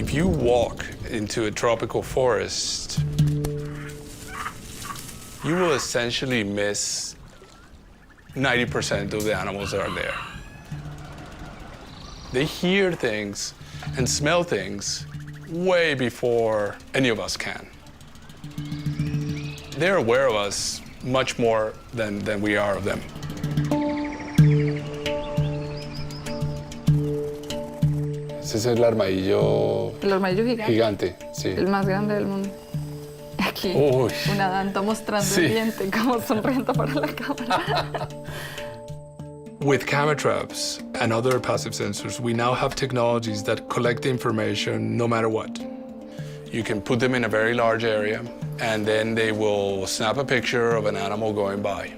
If you walk into a tropical forest, you will essentially miss 90% of the animals that are there. They hear things and smell things way before any of us can. They're aware of us much more than we are of them. Ese es el armadillo. El armadillo gigante. Gigante, sí. El más grande del mundo. Aquí, Uy. una danta mostrando Sí. el diente, como sonriendo para la cámara. With camera traps and other passive sensors, we now have technologies that collect information no matter what. You can put them in a very large area, and then they will snap a picture of an animal going by.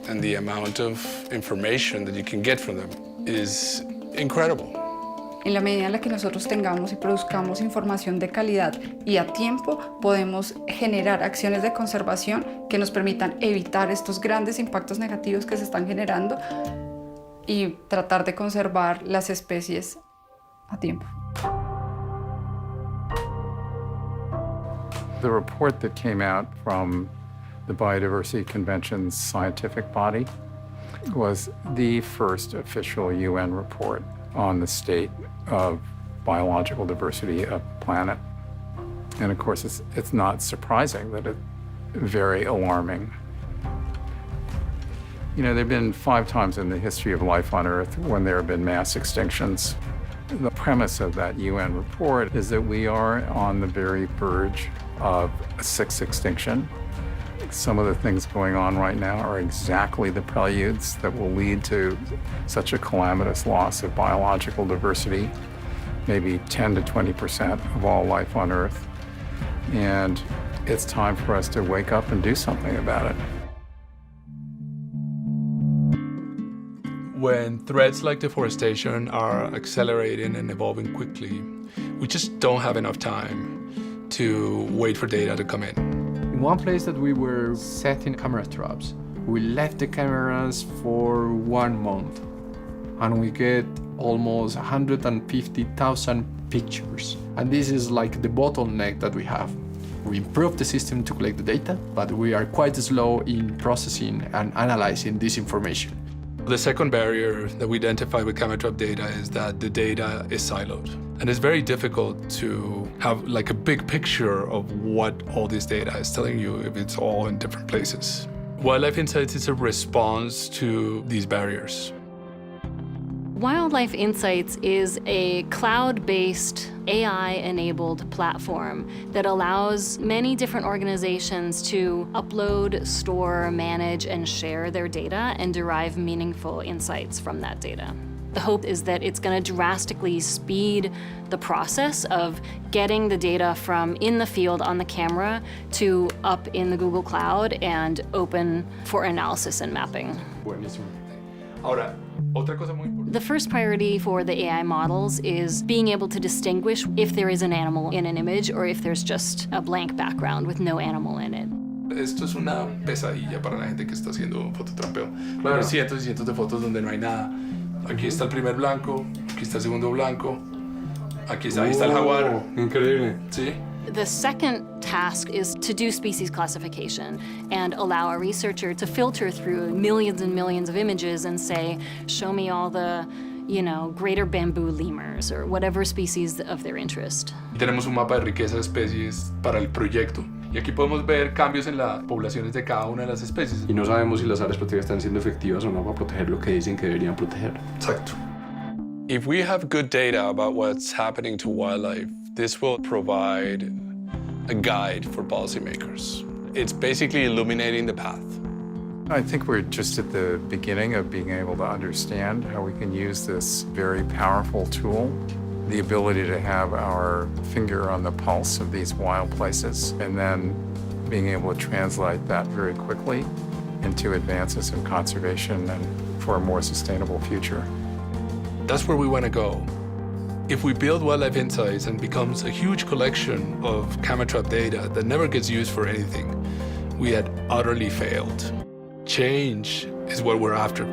And the amount of information that you can get from them is incredible. En la medida en la que nosotros tengamos y produzcamos información de calidad y a tiempo, podemos generar acciones de conservación que nos permitan evitar estos grandes impactos negativos que se están generando y tratar de conservar las especies a tiempo. The report that came out from the Biodiversity Convention's scientific body was the first official UN report on the state of biological diversity of the planet. And of course, it's not surprising that it's very alarming. You know, there have been 5 times in the history of life on Earth when there have been mass extinctions. The premise of that UN report is that we are on the very verge of a 6th extinction. Some of the things going on right now are exactly the preludes that will lead to such a calamitous loss of biological diversity, maybe 10 to 20% of all life on Earth. And it's time for us to wake up and do something about it. When threats like deforestation are accelerating and evolving quickly, we just don't have enough time to wait for data to come in. In one place that we were setting camera traps, we left the cameras for 1 month, and we get almost 150,000 pictures. And this is like the bottleneck that we have. We improved the system to collect the data, but we are quite slow in processing and analyzing this information. The second barrier that we identify with camera trap data is that the data is siloed. And it's very difficult to have like a big picture of what all this data is telling you if it's all in different places. Wildlife Insights is a response to these barriers. Wildlife Insights is a cloud-based, AI-enabled platform that allows many different organizations to upload, store, manage, and share their data and derive meaningful insights from that data. The hope is that it's going to drastically speed the process of getting the data from in the field on the camera to up in the Google Cloud and open for analysis and mapping. Buenísimo. Ahora, otra cosa muy importante. The first priority for the AI models is being able to distinguish if there is an animal in an image or if there's just a blank background with no animal in it. Esto es una pesadilla para la gente que está haciendo fototrampeo. Claro. Cientos y cientos de fotos donde no hay nada. Aquí está el primer blanco, aquí está el segundo blanco, aquí está, ahí está el jaguar. Increíble. ¿Sí? The second task is to do species classification and allow a researcher to filter through millions and millions of images and say, show me all the, greater bamboo lemurs or whatever species of their interest. Tenemos un mapa de riqueza de especies para el proyecto. Y aquí podemos ver cambios en las poblaciones de cada una de las especies. Y no sabemos si las áreas protegidas están siendo efectivas o no para proteger lo que dicen que deberían proteger. Exacto. If we have good data about what's happening to wildlife, this will provide a guide for policymakers. It's basically illuminating the path. I think we're just at the beginning of being able to understand how we can use this very powerful tool, the ability to have our finger on the pulse of these wild places, and then being able to translate that very quickly into advances in conservation and for a more sustainable future. That's where we want to go. If we build Wildlife Insights and becomes a huge collection of camera trap data that never gets used for anything, we had utterly failed. Change is what we're after.